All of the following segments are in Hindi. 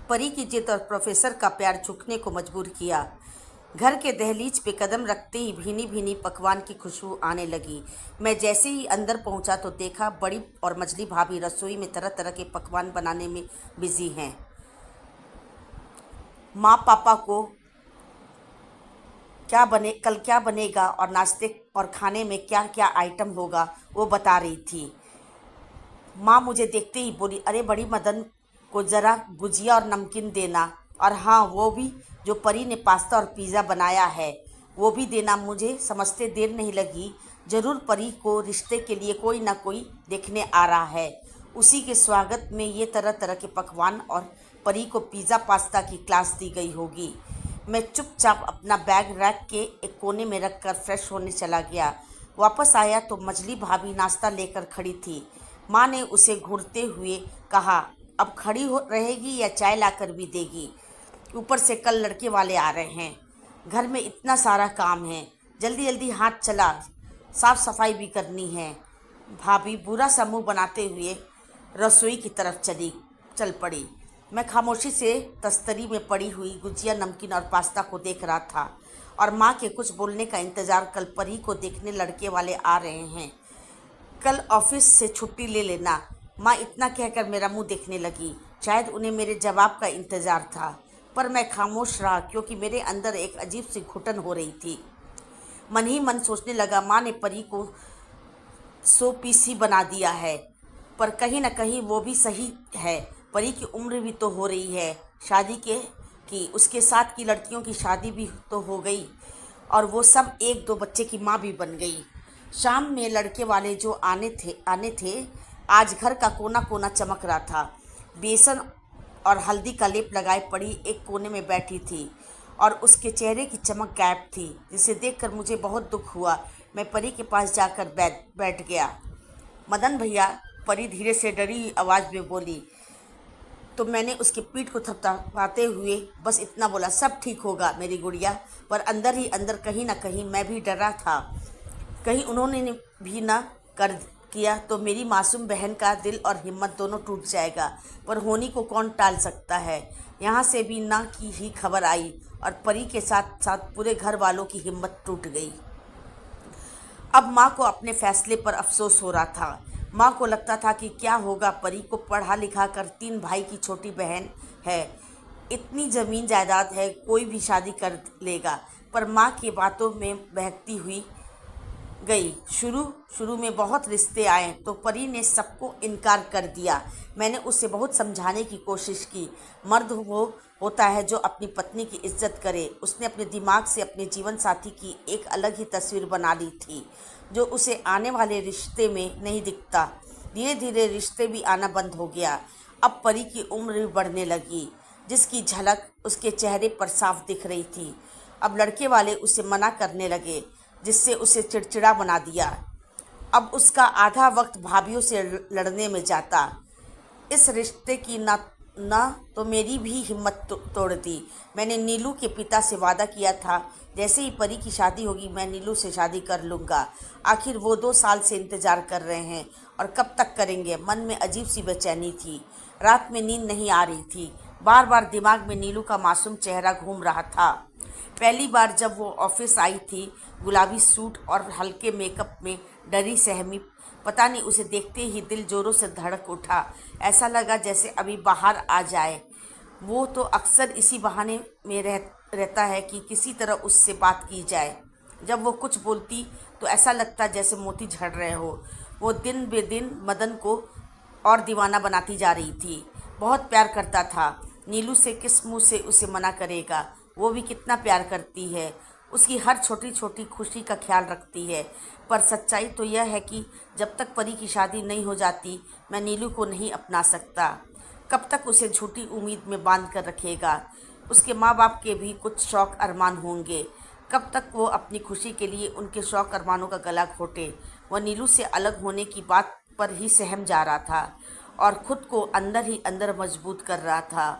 परी की जिद और प्रोफेसर का प्यार झुकने को मजबूर किया। घर के दहलीज पे कदम रखते ही भीनी भीनी पकवान की खुशबू आने लगी। मैं जैसे ही अंदर पहुंचा तो देखा बड़ी और मझली भाभी रसोई में तरह तरह के पकवान बनाने में बिजी हैं। माँ पापा को कल क्या बनेगा और नाश्ते और खाने में क्या क्या आइटम होगा वो बता रही थी। माँ मुझे देखते ही बोली, अरे बड़ी मदन को ज़रा गुजिया और नमकीन देना, और हाँ वो भी जो परी ने पास्ता और पिज़्ज़ा बनाया है वो भी देना। मुझे समझते देर नहीं लगी, ज़रूर परी को रिश्ते के लिए कोई ना कोई देखने आ रहा है। उसी के स्वागत में ये तरह तरह के पकवान और परी को पिज़्ज़ा पास्ता की क्लास दी गई होगी। मैं चुपचाप अपना बैग रैक के एक कोने में रखकर फ्रेश होने चला गया। वापस आया तो मछली भाभी नाश्ता लेकर खड़ी थी। माँ ने उसे घूरते हुए कहा, अब खड़ी हो रहेगी या चाय लाकर भी देगी? ऊपर से कल लड़के वाले आ रहे हैं, घर में इतना सारा काम है, जल्दी जल्दी हाथ चला, साफ सफाई भी करनी है। भाभी बुरा सा मुंह बनाते हुए रसोई की तरफ चल पड़ी। मैं खामोशी से तस्तरी में पड़ी हुई गुजिया, नमकीन और पास्ता को देख रहा था और माँ के कुछ बोलने का इंतज़ार। कल परी को देखने लड़के वाले आ रहे हैं, कल ऑफिस से छुट्टी ले लेना। माँ इतना कहकर मेरा मुंह देखने लगी। शायद उन्हें मेरे जवाब का इंतज़ार था, पर मैं खामोश रहा क्योंकि मेरे अंदर एक अजीब सी घुटन हो रही थी। मन ही मन सोचने लगा, माँ ने परी को सो पीसी बना दिया है, पर कहीं ना कहीं वो भी सही है। परी की उम्र भी तो हो रही है शादी की उसके साथ की लड़कियों की शादी भी तो हो गई और वो सब एक दो बच्चे की माँ भी बन गई। शाम में लड़के वाले जो आने थे, आज घर का कोना कोना चमक रहा था। बेसन और हल्दी का लेप लगाए पड़ी एक कोने में बैठी थी और उसके चेहरे की चमक गायब थी, जिसे देखकर मुझे बहुत दुख हुआ। मैं परी के पास जाकर बैठ गया। मदन भैया, परी धीरे से डरी आवाज़ में बोली। तो मैंने उसकी पीठ को थपथपाते हुए बस इतना बोला, सब ठीक होगा मेरी गुड़िया। पर अंदर ही अंदर कहीं ना कहीं मैं भी डरा था, कहीं उन्होंने भी ना कर किया तो मेरी मासूम बहन का दिल और हिम्मत दोनों टूट जाएगा। पर होनी को कौन टाल सकता है। यहाँ से भी ना की ही खबर आई और परी के साथ साथ पूरे घर वालों की हिम्मत टूट गई। अब माँ को अपने फैसले पर अफसोस हो रहा था। माँ को लगता था कि क्या होगा, परी को पढ़ा लिखा कर 3 भाई की छोटी बहन है, इतनी ज़मीन जायदाद है, कोई भी शादी कर लेगा। पर माँ की बातों में बहकती हुई गई। शुरू में बहुत रिश्ते आए तो परी ने सबको इनकार कर दिया। मैंने उसे बहुत समझाने की कोशिश की। मर्द वो होता है जो अपनी पत्नी की इज्जत करे। उसने अपने दिमाग से अपने जीवन साथी की एक अलग ही तस्वीर बना ली थी, जो उसे आने वाले रिश्ते में नहीं दिखता। धीरे धीरे रिश्ते भी आना बंद हो गया। अब परी की उम्र भी बढ़ने लगी, जिसकी झलक उसके चेहरे पर साफ दिख रही थी। अब लड़के वाले उसे मना करने लगे, जिससे उसे चिड़चिड़ा बना दिया। अब उसका आधा वक्त भाभीियों से लड़ने में जाता। इस रिश्ते की ना तो मेरी भी हिम्मत तोड़ दी। मैंने नीलू के पिता से वादा किया था, जैसे ही परी की शादी होगी मैं नीलू से शादी कर लूँगा। आखिर वो 2 साल से इंतज़ार कर रहे हैं और कब तक करेंगे। मन में अजीब सी बेचैनी थी, रात में नींद नहीं आ रही थी। बार बार दिमाग में नीलू का मासूम चेहरा घूम रहा था। पहली बार जब वो ऑफिस आई थी, गुलाबी सूट और हल्के मेकअप में, डरी सहमी, पता नहीं, उसे देखते ही दिल जोरों से धड़क उठा। ऐसा लगा जैसे अभी बाहर आ जाए। वो तो अक्सर इसी बहाने में रहता है कि किसी तरह उससे बात की जाए। जब वो कुछ बोलती तो ऐसा लगता जैसे मोती झड़ रहे हो। वो दिन बे दिन मदन को और दीवाना बनाती जा रही थी। बहुत प्यार करता था। नीलू से किस मुँह से उसे मना करेगा। वो भी कितना प्यार करती है, उसकी हर छोटी छोटी खुशी का ख्याल रखती है। पर सच्चाई तो यह है कि जब तक परी की शादी नहीं हो जाती मैं नीलू को नहीं अपना सकता। कब तक उसे झूठी उम्मीद में बांध कर रखेगा। उसके माँ बाप के भी कुछ शौक़ अरमान होंगे। कब तक वो अपनी खुशी के लिए उनके शौक़ अरमानों का गला घोटे। वह नीलू से अलग होने की बात पर ही सहम जा रहा था और ख़ुद को अंदर ही अंदर मजबूत कर रहा था।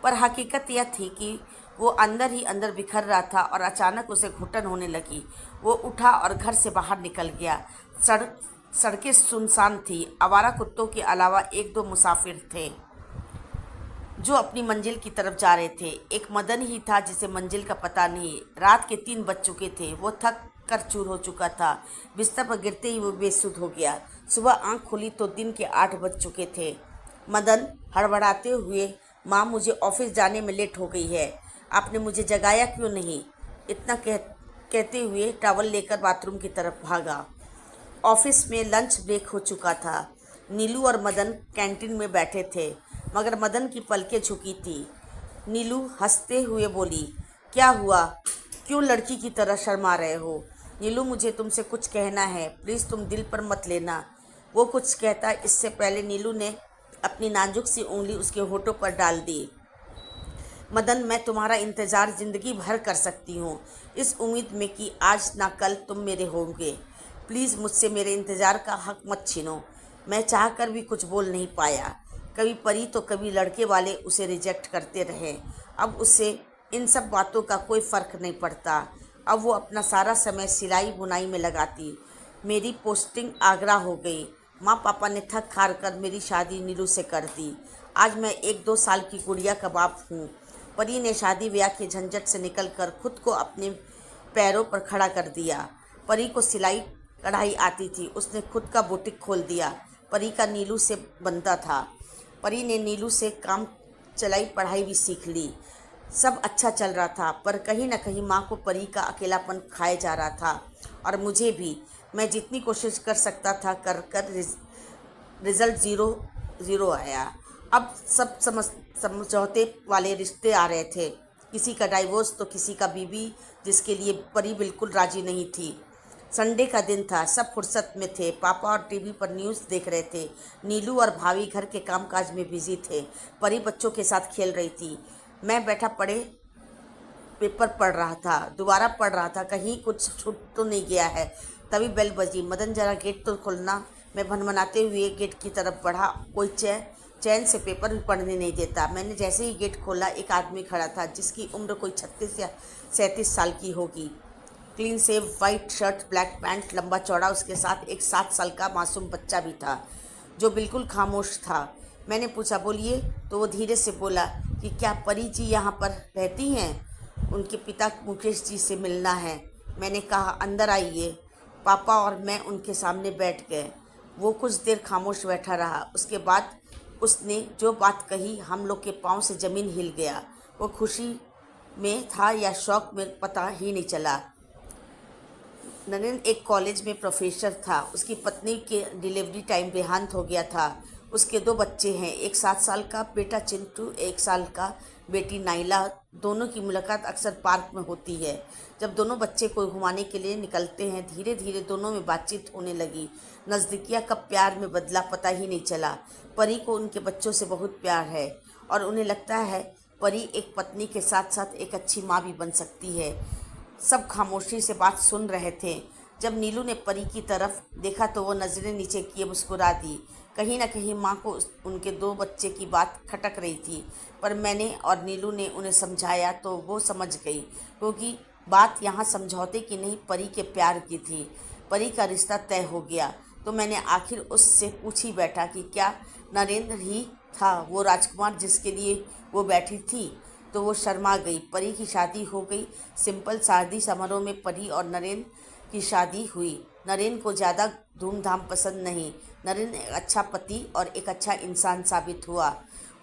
पर हकीकत यह थी कि वो अंदर ही अंदर बिखर रहा था और अचानक उसे घुटन होने लगी। वो उठा और घर से बाहर निकल गया। सड़कें सुनसान थी, आवारा कुत्तों के अलावा 1-2 मुसाफिर थे। जो अपनी मंजिल की तरफ जा रहे थे। एक मदन ही था जिसे मंजिल का पता नहीं। रात के 3 बज चुके थे। वो थक कर चूर हो चुका था। बिस्तर पर गिरते ही वो बेसुध हो गया। सुबह आंख खुली तो दिन के 8 बज चुके थे। मदन हड़बड़ाते हुए, माँ मुझे ऑफिस जाने में लेट हो गई है, आपने मुझे जगाया क्यों नहीं? इतना कहते हुए टॉवल लेकर बाथरूम की तरफ भागा। ऑफिस में लंच ब्रेक हो चुका था। नीलू और मदन कैंटीन में बैठे थे, मगर मदन की पलकें झुकी थी। नीलू हंसते हुए बोली, क्या हुआ, क्यों लड़की की तरह शर्मा रहे हो? नीलू, मुझे तुमसे कुछ कहना है, प्लीज़ तुम दिल पर मत लेना। वो कुछ कहता इससे पहले नीलू ने अपनी नाजुक सी उंगली उसके होठों पर डाल दी। मदन, मैं तुम्हारा इंतज़ार ज़िंदगी भर कर सकती हूँ, इस उम्मीद में कि आज ना कल तुम मेरे होंगे। प्लीज़ मुझसे मेरे इंतज़ार का हक मत छीनो। मैं चाहकर भी कुछ बोल नहीं पाया। कभी परी तो कभी लड़के वाले उसे रिजेक्ट करते रहे। अब उसे इन सब बातों का कोई फ़र्क नहीं पड़ता। अब वो अपना सारा समय सिलाई बुनाई में लगाती। मेरी पोस्टिंग आगरा हो गई। माँ पापा ने थक हार कर मेरी शादी नीलू से कर दी। आज मैं 1-2 साल की गुड़िया का बाप हूँ। परी ने शादी ब्याह के झंझट से निकलकर खुद को अपने पैरों पर खड़ा कर दिया। परी को सिलाई कढ़ाई आती थी। उसने खुद का बुटीक खोल दिया। परी का नीलू से बनता था। परी ने नीलू से काम चलाई पढ़ाई भी सीख ली। सब अच्छा चल रहा था, पर कहीं ना कहीं माँ को परी का अकेलापन खाए जा रहा था, और मुझे भी। मैं जितनी कोशिश कर सकता था कर कर रिजल्ट ज़ीरो ज़ीरो आया। अब सब समझौते वाले रिश्ते आ रहे थे। किसी का डाइवोर्स तो किसी का बीवी, जिसके लिए परी बिल्कुल राजी नहीं थी। संडे का दिन था, सब फुर्सत में थे। पापा और टीवी पर न्यूज़ देख रहे थे। नीलू और भाभी घर के कामकाज में बिजी थे। परी बच्चों के साथ खेल रही थी। मैं बैठा पढ़े पेपर पढ़ रहा था, दोबारा पढ़ रहा था, कहीं कुछ छूट तो नहीं गया है। तभी बेल बजी। मदन, जरा गेट तो खोलना। मैं भनभनाते हुए गेट की तरफ बढ़ा। कोई चैन से पेपर भी पढ़ने नहीं देता। मैंने जैसे ही गेट खोला, एक आदमी खड़ा था जिसकी उम्र कोई 36 या 37 साल की होगी। Clean save, white shirt, black pant, लंबा चौड़ा। उसके साथ एक 7 साल का मासूम बच्चा भी था जो बिल्कुल खामोश था। मैंने पूछा, बोलिए? तो वो धीरे से बोला कि क्या परी जी यहाँ पर रहती हैं? उनके पिता मुकेश जी से मिलना है। मैंने कहा, अंदर आइए। पापा और मैं उनके सामने बैठ गए। वो कुछ देर खामोश बैठा रहा। उसके बाद उसने जो बात कही, हम लोग के पाँव से ज़मीन हिल गया। वो खुशी में था या शौक में, पता ही नहीं चला। नरेंद्र एक कॉलेज में प्रोफेसर था। उसकी पत्नी के डिलीवरी टाइम देहांत हो गया था। उसके 2 बच्चे हैं, एक 7 साल का बेटा चिंटू, 1 साल का बेटी नाइला। दोनों की मुलाकात अक्सर पार्क में होती है। जब दोनों बच्चे को घुमाने के लिए निकलते हैं, धीरे धीरे दोनों में बातचीत होने लगी। नज़दीकियाँ कब प्यार में बदला, पता ही नहीं चला। परी को उनके बच्चों से बहुत प्यार है, और उन्हें लगता है परी एक पत्नी के साथ साथ एक अच्छी माँ भी बन सकती है। सब खामोशी से बात सुन रहे थे। जब नीलू ने परी की तरफ देखा तो वो नज़रें नीचे किए मुस्कुरा दी। कहीं ना कहीं माँ को उनके 2 बच्चे की बात खटक रही थी, पर मैंने और नीलू ने उन्हें समझाया तो वो समझ गई, क्योंकि बात यहाँ समझौते की नहीं, परी के प्यार की थी। परी का रिश्ता तय हो गया तो मैंने आखिर उससे पूछ ही बैठा कि क्या नरेंद्र ही था वो राजकुमार जिसके लिए वो बैठी थी? तो वो शर्मा गई। परी की शादी हो गई। सिंपल शादी समारोह में परी और नरेंद्र की शादी हुई। नरेंद्र को ज़्यादा धूमधाम पसंद नहीं। नरेंद्र एक अच्छा पति और एक अच्छा इंसान साबित हुआ।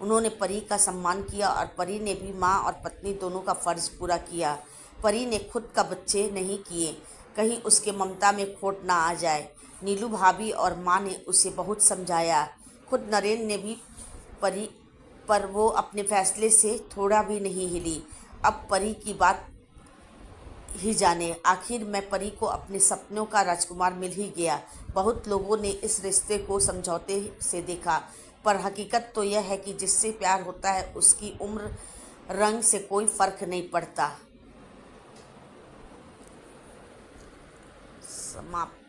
उन्होंने परी का सम्मान किया, और परी ने भी माँ और पत्नी दोनों का फ़र्ज़ पूरा किया। परी ने खुद का बच्चे नहीं किए, कहीं उसके ममता में खोट ना आ जाए। नीलू भाभी और माँ ने उसे बहुत समझाया। खुद नरेंद्र ने भी परी पर वो अपने फैसले से थोड़ा भी नहीं हिली। अब परी की बात ही जाने। आखिर में परी को अपने सपनों का राजकुमार मिल ही गया। बहुत लोगों ने इस रिश्ते को समझौते से देखा, पर हकीकत तो यह है कि जिससे प्यार होता है उसकी उम्र रंग से कोई फर्क नहीं पड़ता। समाप्त।